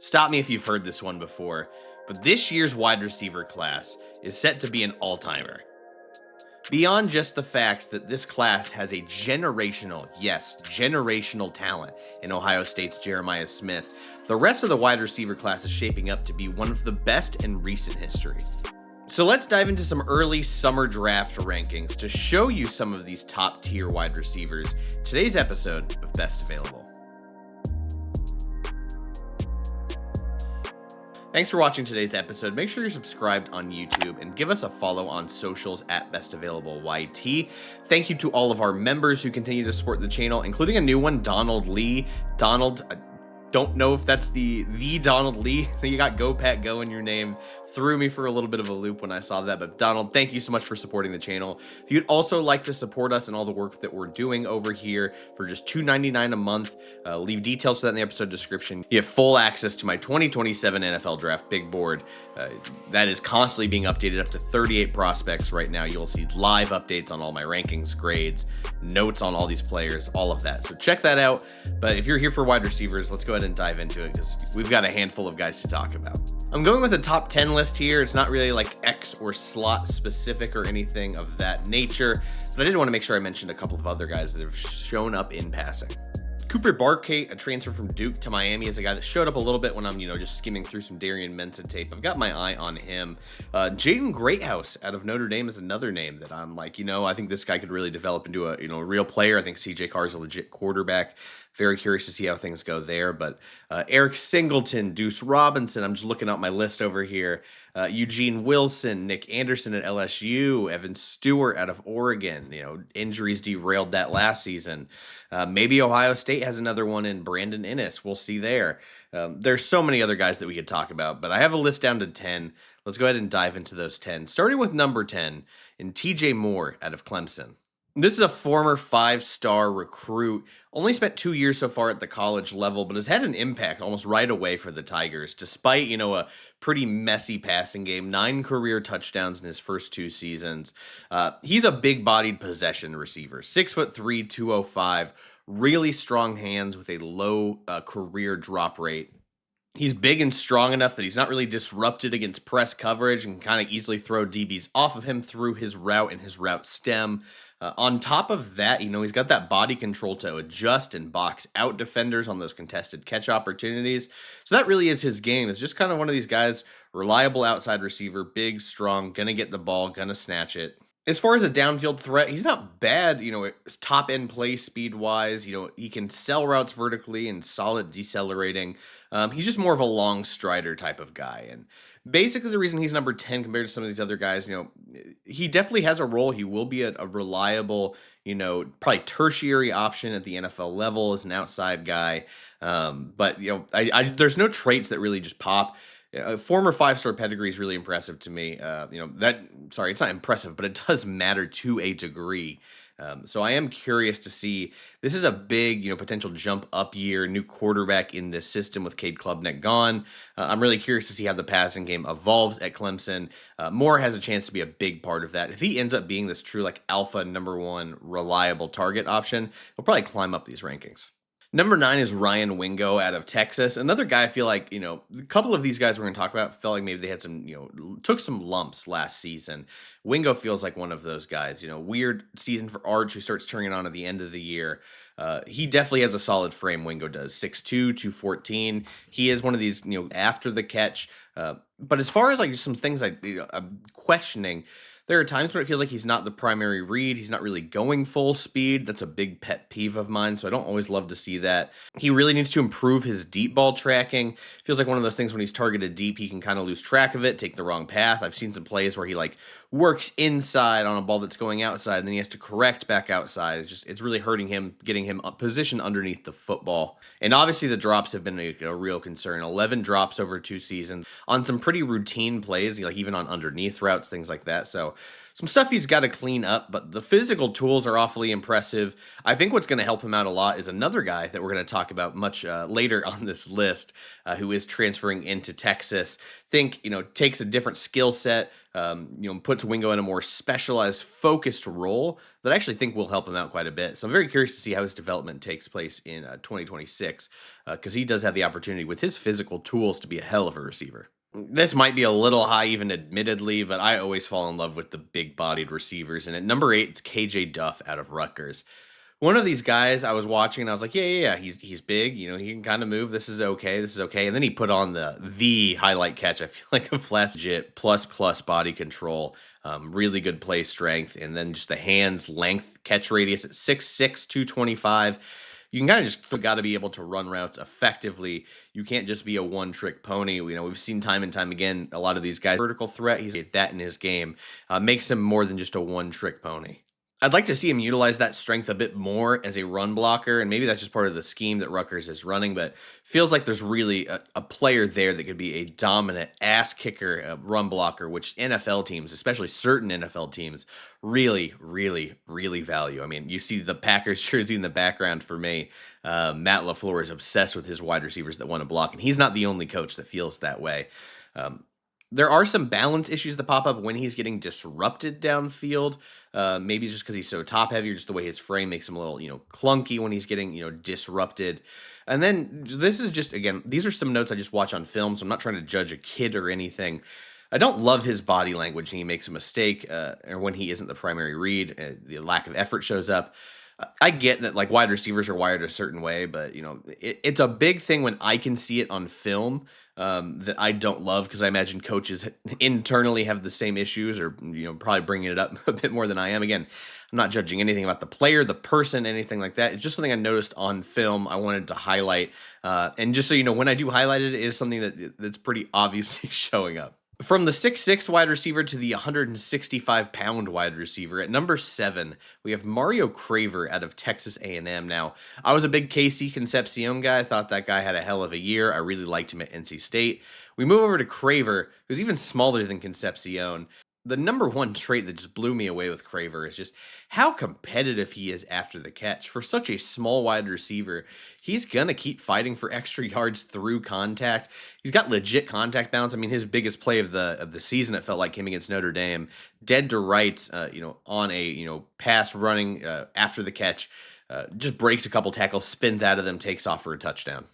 Stop me if you've heard this one before, but this year's wide receiver class is set to be an all-timer. Beyond just the fact that this class has a generational, yes, generational talent in Ohio State's Jeremiah Smith, the rest of the wide receiver class is shaping up to be one of the best in recent history. So let's dive into some early summer draft rankings to show you some of these top tier wide receivers. Today's episode of Best Available. Thanks for watching today's episode. Make sure you're subscribed on YouTube and give us a follow on socials at BestAvailableYT. Thank you to all of our members who continue to support the channel, including a new one, Donald Lee. Donald, I don't know if that's the Donald Lee. You got Go Pat Go in your name. Threw me for a little bit of a loop when I saw that, but Donald, thank you so much for supporting the channel. If you'd also like to support us and all the work that we're doing over here for just $2.99 a month, leave details to that in the episode description. You have full access to my 2027 NFL Draft Big Board. That is constantly being updated up to 38 prospects right now. You'll see live updates on all my rankings, grades, notes on all these players, all of that. So check that out. But if you're here for wide receivers, let's go ahead and dive into it because we've got a handful of guys to talk about. I'm going with a top 10 list here. It's not really like X or slot specific or anything of that nature, but I did want to make sure I mentioned a couple of other guys that have shown up in passing. Cooper Barkate, a transfer from Duke to Miami, is a guy that showed up a little bit when I'm, just skimming through some Darian Mensah tape. I've got my eye on him. Jaden Greathouse out of Notre Dame is another name that I'm like, I think this guy could really develop into a real player. I think CJ Carr is a legit quarterback. Very curious to see how things go there. But Eric Singleton, Deuce Robinson, I'm just looking at my list over here. Eugene Wilson, Nick Anderson at LSU, Evan Stewart out of Oregon. Injuries derailed that last season. Maybe Ohio State has another one in Brandon Inniss. We'll see there. There's so many other guys that we could talk about, but I have a list down to 10. Let's go ahead and dive into those 10. Starting with number 10 in TJ Moore out of Clemson. This is a former 5-star recruit, only spent 2 years so far at the college level, but has had an impact almost right away for the Tigers, despite, a pretty messy passing game, 9 career touchdowns in his first 2 seasons. He's a big-bodied possession receiver, 6'3", 205, really strong hands with a low career drop rate. He's big and strong enough that he's not really disrupted against press coverage and can kind of easily throw DBs off of him through his route and his route stem. On top of that, he's got that body control to adjust and box out defenders on those contested catch opportunities. So that really is his game. It's just kind of one of these guys, reliable outside receiver, big, strong, gonna get the ball, gonna snatch it. As far as a downfield threat, he's not bad, top end play speed wise. He can sell routes vertically and solid decelerating. He's just more of a long strider type of guy. And basically the reason he's number 10 compared to some of these other guys, he definitely has a role. He will be a reliable, probably tertiary option at the NFL level as an outside guy. But there's no traits that really just pop. Former 5-star pedigree is really impressive to me. It's not impressive, but it does matter to a degree. So I am curious to see. This is a big, potential jump up year, new quarterback in this system with Cade Klubnik gone. I'm really curious to see how the passing game evolves at Clemson. Moore has a chance to be a big part of that. If he ends up being this true alpha number 1 reliable target option, he'll probably climb up these rankings. Number 9 is Ryan Wingo out of Texas. Another guy I feel like, a couple of these guys we're going to talk about felt like maybe they had some, took some lumps last season. Wingo feels like one of those guys, weird season for Arch who starts turning on at the end of the year. He definitely has a solid frame, Wingo does. 6'2", 214. He is one of these, after the catch. But as far as just some things I'm questioning, there are times where it feels like he's not the primary read. He's not really going full speed. That's a big pet peeve of mine, so I don't always love to see that. He really needs to improve his deep ball tracking. Feels like one of those things when he's targeted deep, he can kind of lose track of it, take the wrong path. I've seen some plays where he works inside on a ball that's going outside, and then he has to correct back outside. It's really hurting him, getting him positioned underneath the football. And obviously the drops have been a real concern. 11 drops over 2 seasons on some pretty routine plays, even on underneath routes, things like that. So some stuff he's got to clean up, but the physical tools are awfully impressive. I think what's going to help him out a lot is another guy that we're going to talk about much later on this list, who is transferring into Texas. Takes a different skill set, puts Wingo in a more specialized, focused role that I actually think will help him out quite a bit. So I'm very curious to see how his development takes place in 2026 because he does have the opportunity with his physical tools to be a hell of a receiver. This might be a little high, even admittedly, but I always fall in love with the big bodied receivers. And at number 8, it's KJ Duff out of Rutgers. One of these guys I was watching and I was like, yeah, he's big, he can kind of move. This is okay. This is okay. And then he put on the highlight catch. I feel like a flat legit plus body control, really good play strength, and then just the hands length catch radius at 6'6", 225. You can kind of just got to be able to run routes effectively. You can't just be a one-trick pony. We've seen time and time again a lot of these guys vertical threat. He's got that in his game, makes him more than just a one-trick pony. I'd like to see him utilize that strength a bit more as a run blocker, and maybe that's just part of the scheme that Rutgers is running, but feels like there's really a player there that could be a dominant ass kicker, a run blocker, which NFL teams, especially certain NFL teams, really, really, really value. I mean, you see the Packers jersey in the background for me. Matt LaFleur is obsessed with his wide receivers that want to block, and he's not the only coach that feels that way. There are some balance issues that pop up when he's getting disrupted downfield. Maybe just because he's so top heavy, or just the way his frame makes him a little, clunky when he's getting, disrupted. And then this is just, again, these are some notes I just watch on film, so I'm not trying to judge a kid or anything. I don't love his body language when he makes a mistake or when he isn't the primary read. The lack of effort shows up. I get that like wide receivers are wired a certain way, but it's a big thing when I can see it on film that I don't love because I imagine coaches internally have the same issues or probably bringing it up a bit more than I am. Again, I'm not judging anything about the player, the person, anything like that. It's just something I noticed on film. I wanted to highlight, and just so you know, when I do highlight it, it is something that's pretty obviously showing up. From the 6'6" wide receiver to the 165-pound wide receiver, at number 7, we have Mario Craver out of Texas A&M. Now, I was a big KC Concepcion guy. I thought that guy had a hell of a year. I really liked him at NC State. We move over to Craver, who's even smaller than Concepcion. The number one trait that just blew me away with Craver is just how competitive he is after the catch. For such a small wide receiver, he's going to keep fighting for extra yards through contact. He's got legit contact balance. I mean, his biggest play of the season, it felt like, came against Notre Dame. Dead to rights, on a, pass running after the catch. Just breaks a couple tackles, spins out of them, takes off for a touchdown.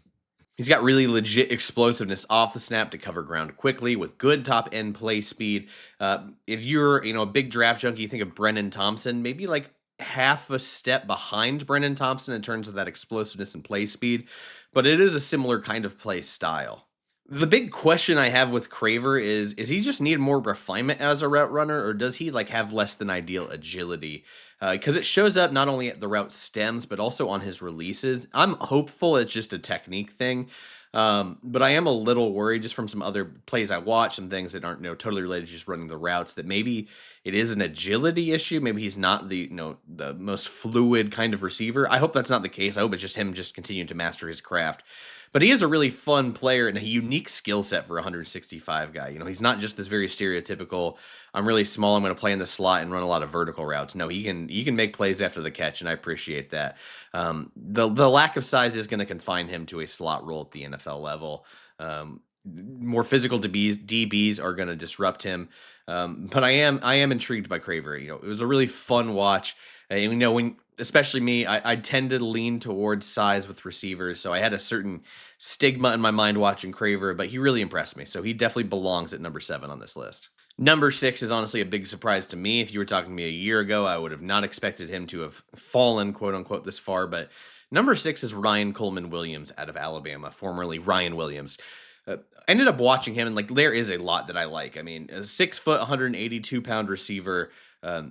He's got really legit explosiveness off the snap to cover ground quickly with good top end play speed. If you're, a big draft junkie, you think of Brennan Thompson, maybe like half a step behind Brennan Thompson in terms of that explosiveness and play speed, but it is a similar kind of play style. The big question I have with Craver is he just need more refinement as a route runner, or does he have less than ideal agility? Because it shows up not only at the route stems, but also on his releases. I'm hopeful it's just a technique thing, but I am a little worried just from some other plays I watched and things that aren't totally related to just running the routes, that maybe it is an agility issue. Maybe he's not the the most fluid kind of receiver. I hope that's not the case. I hope it's just him just continuing to master his craft. But he is a really fun player and a unique skill set for a 165 guy. He's not just this very stereotypical, I'm really small, I'm going to play in the slot and run a lot of vertical routes. No, he can make plays after the catch, and I appreciate that. The lack of size is going to confine him to a slot role at the NFL level. More physical DBs are going to disrupt him. But I am intrigued by Craver. It was a really fun watch. And especially me, I tend to lean towards size with receivers, so I had a certain stigma in my mind watching Craver, but he really impressed me, so he definitely belongs at number 7 on this list. Number 6 is honestly a big surprise to me. If you were talking to me a year ago, I would have not expected him to have fallen, quote unquote, this far, but number 6 is Ryan Coleman-Williams out of Alabama, formerly Ryan Williams. Ended up watching him, and there is a lot that I like. I mean, a 6 foot, 182-pound receiver.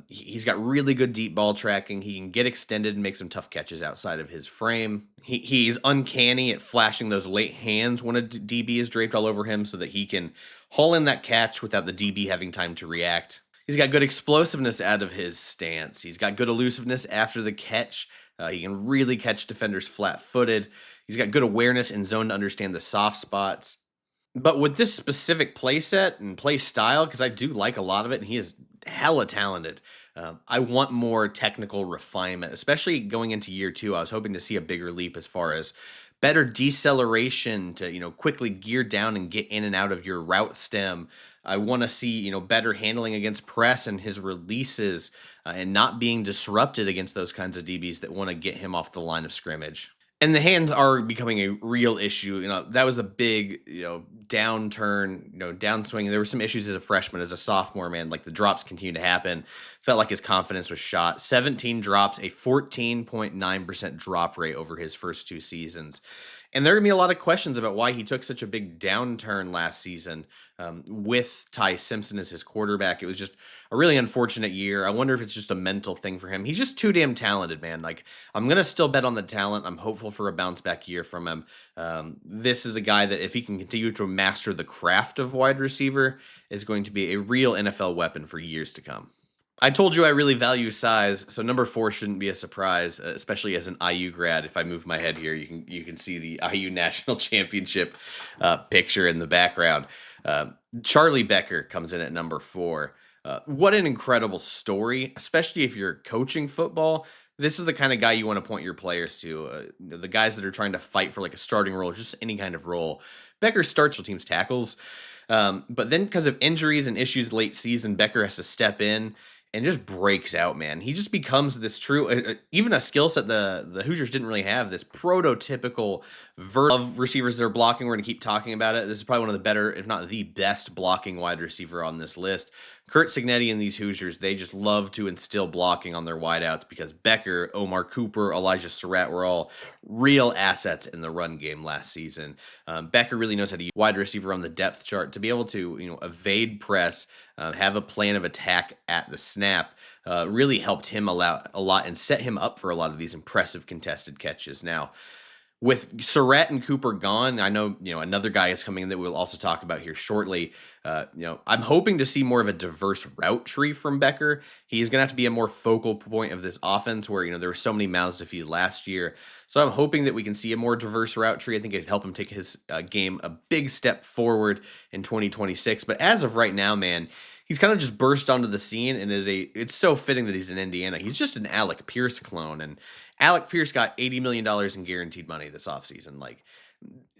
He's got really good deep ball tracking. He can get extended and make some tough catches outside of his frame. He's uncanny at flashing those late hands when a DB is draped all over him so that he can haul in that catch without the DB having time to react. He's got good explosiveness out of his stance. He's got good elusiveness after the catch. He can really catch defenders flat-footed. He's got good awareness and zone to understand the soft spots. But with this specific play set and play style, because I do like a lot of it, and he is hella talented, I want more technical refinement, especially going into year 2. I was hoping to see a bigger leap as far as better deceleration to, quickly gear down and get in and out of your route stem. I want to see, better handling against press and his releases and not being disrupted against those kinds of DBs that want to get him off the line of scrimmage. And the hands are becoming a real issue. That was a big, downturn, downswing. There were some issues as a freshman, as a sophomore, man. Like the drops continue to happen. Felt like his confidence was shot. 17 drops, a 14.9% drop rate over his first 2 seasons. And there are going to be a lot of questions about why he took such a big downturn last season with Ty Simpson as his quarterback. It was just a really unfortunate year. I wonder if it's just a mental thing for him. He's just too damn talented, man. Like, I'm going to still bet on the talent. I'm hopeful for a bounce back year from him. This is a guy that if he can continue to master the craft of wide receiver is going to be a real NFL weapon for years to come. I told you I really value size, so number 4 shouldn't be a surprise, especially as an IU grad. If I move my head here, you can see the IU national championship picture in the background. Charlie Becker comes in at number 4. What an incredible story, especially if you're coaching football. This is the kind of guy you want to point your players to, the guys that are trying to fight for like a starting role, just any kind of role. Becker starts with team's tackles, but then because of injuries and issues late season, Becker has to step in and just breaks out, man. He just becomes this true, even a skill set the Hoosiers didn't really have, this prototypical of receivers they're blocking. We're going to keep talking about it. This is probably one of the better, if not the best blocking wide receiver on this list. Curt Cignetti and these Hoosiers, they just love to instill blocking on their wideouts because Becker, Omar Cooper, Elijah Surratt were all real assets in the run game last season. Becker really knows how to use wide receiver on the depth chart to be able to, evade press, have a plan of attack at the snap. Really helped him a lot and set him up for a lot of these impressive contested catches. Now, with Surratt and Cooper gone, I know, another guy is coming in that we'll also talk about here shortly. I'm hoping to see more of a diverse route tree from Becker. He's going to have to be a more focal point of this offense where, there were so many mouths to feed last year. So I'm hoping that we can see a more diverse route tree. I think it'd help him take his game a big step forward in 2026. But as of right now, man, he's kind of just burst onto the scene and it's so fitting that he's in Indiana. He's just an Alec Pierce clone, and Alec Pierce got $80 million in guaranteed money this offseason. Like,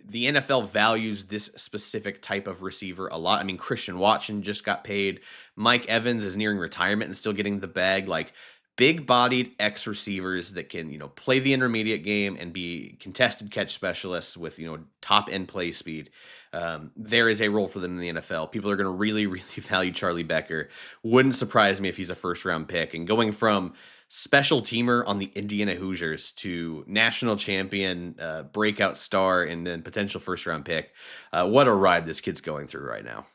the NFL values this specific type of receiver a lot. I mean, Christian Watson just got paid. Mike Evans is nearing retirement and still getting the bag. Like, big-bodied X-receivers that can, play the intermediate game and be contested catch specialists with, top-end play speed. There is a role for them in the NFL. People are going to really, really value Charlie Becker. Wouldn't surprise me if he's a first-round pick. And going from special teamer on the Indiana Hoosiers to national champion, breakout star, and then potential first-round pick, what a ride this kid's going through right now.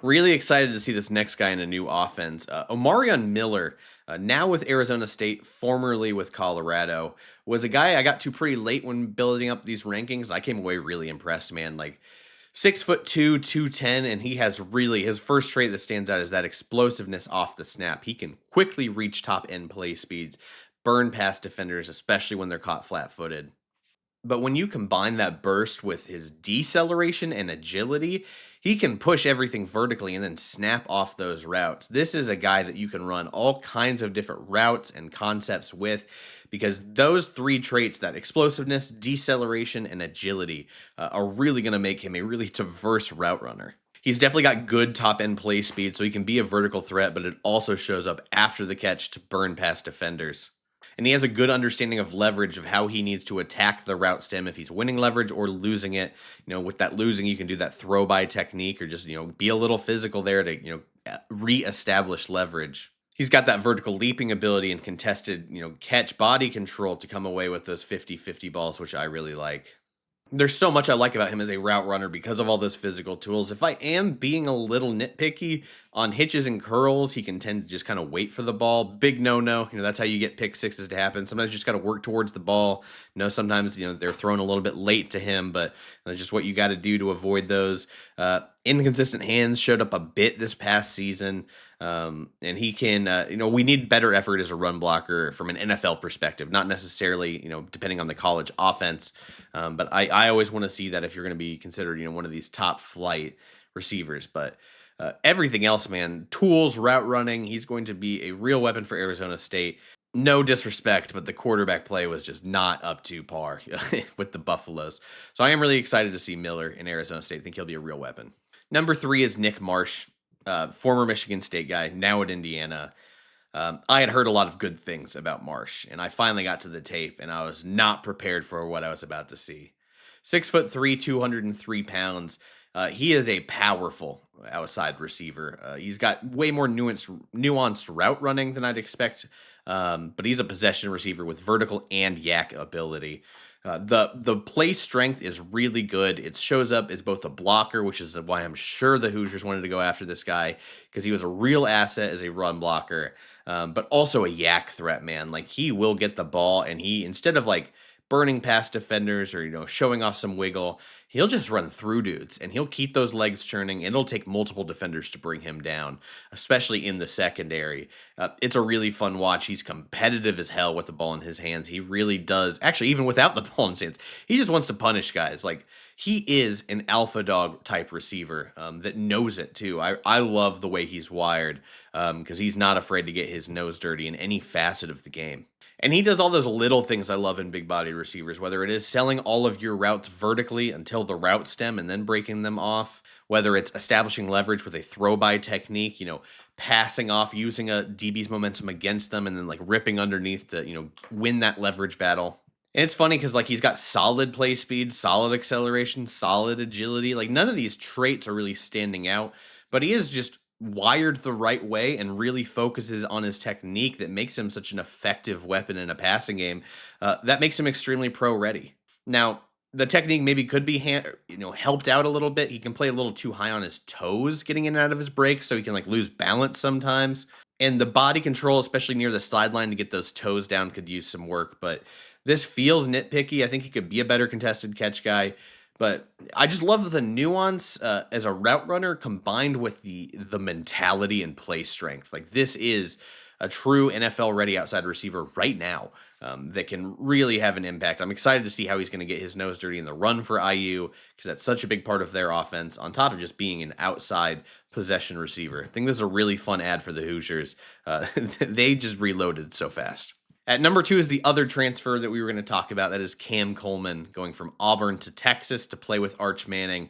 Really excited to see this next guy in a new offense. Omarion Miller, now with Arizona State, formerly with Colorado, was a guy I got to pretty late when building up these rankings. I came away really impressed, man. Like, 6'2", 210, and he has really, his first trait that stands out is that explosiveness off the snap. He can quickly reach top-end play speeds, burn past defenders, especially when they're caught flat-footed. But when you combine that burst with his deceleration and agility, he can push everything vertically and then snap off those routes. This is a guy that you can run all kinds of different routes and concepts with, because those 3 traits, that explosiveness, deceleration, and agility, are really going to make him a really diverse route runner. He's definitely got good top-end play speed, so he can be a vertical threat, but it also shows up after the catch to burn past defenders. And he has a good understanding of leverage, of how he needs to attack the route stem if he's winning leverage or losing it. With that losing, you can do that throw-by technique or just, be a little physical there to, reestablish leverage. He's got that vertical leaping ability and contested, catch body control to come away with those 50-50 balls, which I really like. There's so much I like about him as a route runner because of all those physical tools. If I am being a little nitpicky on hitches and curls, he can tend to just kind of wait for the ball. Big no-no. That's how you get pick sixes to happen. Sometimes you just got to work towards the ball. Sometimes, they're thrown a little bit late to him, but that's just what you got to do to avoid those. Inconsistent hands showed up a bit this past season. And he can, we need better effort as a run blocker from an NFL perspective, not necessarily, depending on the college offense. But I always want to see that if you're going to be considered, one of these top flight receivers. But everything else, man, tools, route running, he's going to be a real weapon for Arizona State. No disrespect, but the quarterback play was just not up to par with the Buffaloes. So I am really excited to see Miller in Arizona State. I think he'll be a real weapon. Number 3 is Nick Marsh. former Michigan State guy, now at Indiana. I had heard a lot of good things about Marsh, and I finally got to the tape, and I was not prepared for what I was about to see. 6'3", 203 pounds. He is a powerful outside receiver. He's got way more nuanced route running than I'd expect, but he's a possession receiver with vertical and yak ability. The play strength is really good. It shows up as both a blocker, which is why I'm sure the Hoosiers wanted to go after this guy because he was a real asset as a run blocker, but also a yak threat, man. Like he will get the ball, and he instead of like burning past defenders or showing off some wiggle, he'll just run through dudes and he'll keep those legs churning, and it'll take multiple defenders to bring him down, especially in the secondary. It's a really fun watch. He's competitive as hell with the ball in his hands. He really does. Actually, even without the ball in his hands, he just wants to punish guys. Like he is an alpha dog type receiver that knows it too. I love the way he's wired because he's not afraid to get his nose dirty in any facet of the game. And he does all those little things I love in big body receivers, whether it is selling all of your routes vertically until the route stem and then breaking them off, whether it's establishing leverage with a throw by technique, passing off, using a DB's momentum against them, and then like ripping underneath to, win that leverage battle. And it's funny because like he's got solid play speed, solid acceleration, solid agility. Like none of these traits are really standing out, but he is just wired the right way and really focuses on his technique that makes him such an effective weapon in a passing game. That makes him extremely pro ready. Now, the technique maybe could be helped out a little bit. He can play a little too high on his toes getting in and out of his breaks, so he can like lose balance sometimes. And the body control, especially near the sideline to get those toes down, could use some work. But this feels nitpicky. I think he could be a better contested catch guy. But I just love the nuance as a route runner combined with the mentality and play strength. Like this is a true NFL ready outside receiver right now that can really have an impact. I'm excited to see how he's going to get his nose dirty in the run for IU because that's such a big part of their offense on top of just being an outside possession receiver. I think this is a really fun ad for the Hoosiers. They just reloaded so fast. At number 2 is the other transfer that we were going to talk about. That is Cam Coleman going from Auburn to Texas to play with Arch Manning.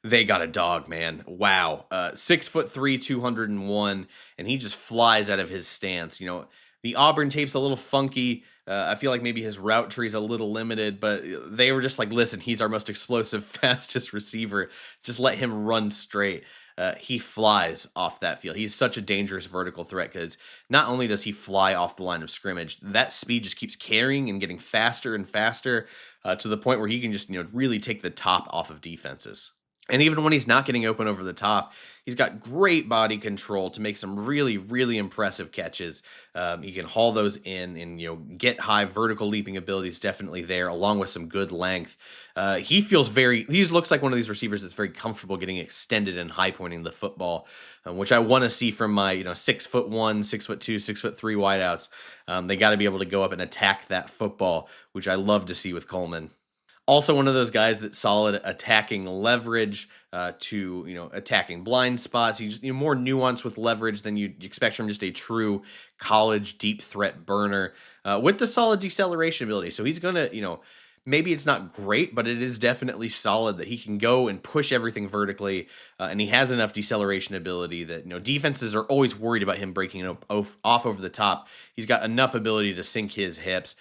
They got a dog, man. Wow. 6'3", 201, and he just flies out of his stance. The Auburn tape's a little funky. I feel like maybe his route tree is a little limited, but they were just like, listen, he's our most explosive, fastest receiver. Just let him run straight. He flies off that field. He's such a dangerous vertical threat because not only does he fly off the line of scrimmage, that speed just keeps carrying and getting faster and faster to the point where he can just really take the top off of defenses. And even when he's not getting open over the top, he's got great body control to make some really, really impressive catches. He can haul those in and, get high vertical leaping abilities definitely there, along with some good length. He looks like one of these receivers that's very comfortable getting extended and high pointing the football, which I want to see from my, 6'1", 6'2", 6'3" wideouts. They got to be able to go up and attack that football, which I love to see with Coleman. Also one of those guys that's solid attacking leverage to, attacking blind spots. He's more nuanced with leverage than you'd expect from just a true college deep threat burner with the solid deceleration ability. So he's going to, maybe it's not great, but it is definitely solid that he can go and push everything vertically, and he has enough deceleration ability that defenses are always worried about him breaking off over the top. He's got enough ability to sink his hips,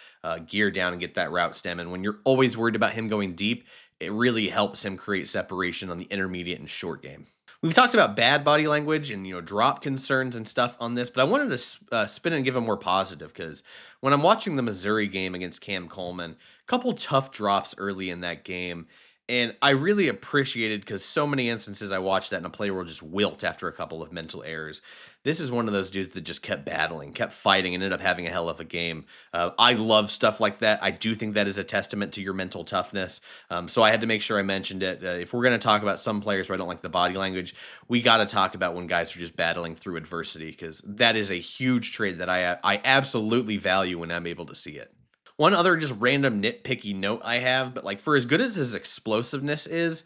gear down, and get that route stem. And when you're always worried about him going deep, it really helps him create separation on the intermediate and short game. We've talked about bad body language and drop concerns and stuff on this, but I wanted to spin and give a more positive because when I'm watching the Missouri game against Cam Coleman, a couple tough drops early in that game, and I really appreciated because so many instances I watched that and a player will just wilt after a couple of mental errors. This is one of those dudes that just kept battling, kept fighting, and ended up having a hell of a game. I love stuff like that. I do think that is a testament to your mental toughness. So I had to make sure I mentioned it. If we're going to talk about some players where I don't like the body language, we got to talk about when guys are just battling through adversity because that is a huge trait that I absolutely value when I'm able to see it. One other just random nitpicky note I have, but for as good as his explosiveness is,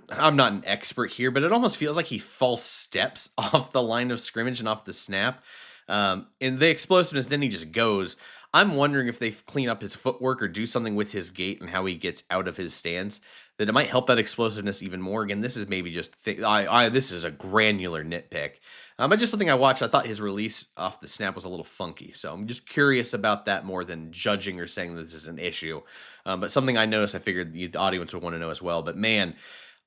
I'm not an expert here, but it almost feels like he false steps off the line of scrimmage and off the snap. And the explosiveness, then he just goes. I'm wondering if they clean up his footwork or do something with his gait and how he gets out of his stance that it might help that explosiveness even more. Again, this is maybe just this is a granular nitpick, but just something I watched. I thought his release off the snap was a little funky, so I'm just curious about that more than judging or saying this is an issue. But something I noticed, I figured the audience would want to know as well. But man,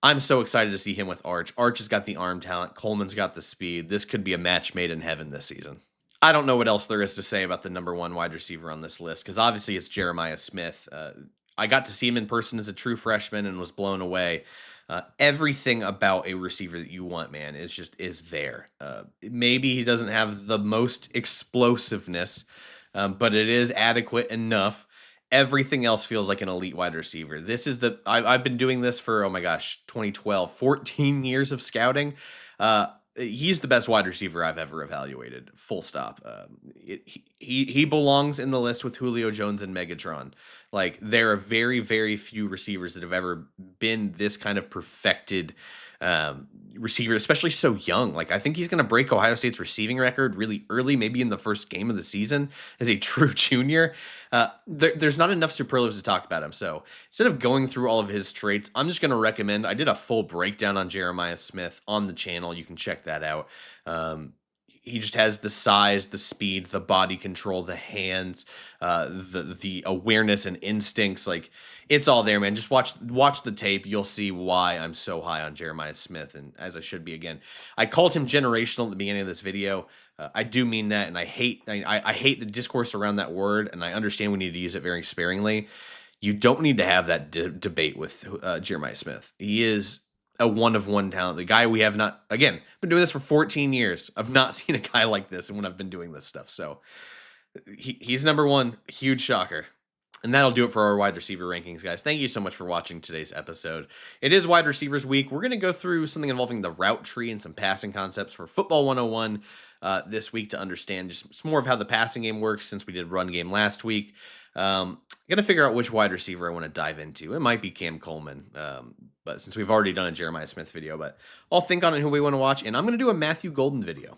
I'm so excited to see him with Arch. Arch has got the arm talent. Coleman's got the speed. This could be a match made in heaven this season. I don't know what else there is to say about the number one wide receiver on this list because obviously it's Jeremiah Smith. I got to see him in person as a true freshman and was blown away. Everything about a receiver that you want, man, is there. Maybe he doesn't have the most explosiveness, but it is adequate enough. Everything else feels like an elite wide receiver. This is I've been doing this for, oh my gosh, 2012, 14 years of scouting. He's the best wide receiver I've ever evaluated. Full stop. He belongs in the list with Julio Jones and Megatron. Like, there are very, very few receivers that have ever been this kind of perfected receiver, especially so young. Like, I think he's going to break Ohio State's receiving record really early, maybe in the first game of the season as a true junior. There's not enough superlatives to talk about him. So instead of going through all of his traits, I'm just going to recommend, I did a full breakdown on Jeremiah Smith on the channel. You can check that out. He just has the size, the speed, the body control, the hands, the awareness and instincts. Like, it's all there, man. Just watch the tape. You'll see why I'm so high on Jeremiah Smith, and as I should be again. I called him generational at the beginning of this video. I do mean that, and I hate the discourse around that word, and I understand we need to use it very sparingly. You don't need to have that debate with Jeremiah Smith. He is a one-of-one talent. The guy we have not, again, been doing this for 14 years. I've not seen a guy like this when I've been doing this stuff. So he's number one. Huge shocker. And that'll do it for our wide receiver rankings, guys. Thank you so much for watching today's episode. It is Wide Receivers Week. We're going to go through something involving the route tree and some passing concepts for Football 101 this week to understand just more of how the passing game works since we did run game last week. Going to figure out which wide receiver I want to dive into. It might be Cam Coleman, but since we've already done a Jeremiah Smith video, but I'll think on it who we want to watch. And I'm going to do a Matthew Golden video.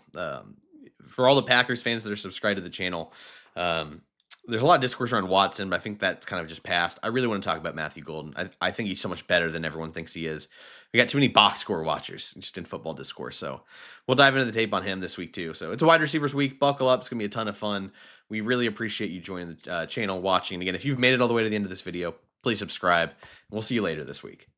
For all the Packers fans that are subscribed to the channel, there's a lot of discourse around Watson, but I think that's kind of just passed. I really want to talk about Matthew Golden. I think he's so much better than everyone thinks he is. We got too many box score watchers just in football discourse. So we'll dive into the tape on him this week too. So it's a Wide Receivers Week. Buckle up. It's going to be a ton of fun. We really appreciate you joining the channel, watching. And again, if you've made it all the way to the end of this video, please subscribe. We'll see you later this week.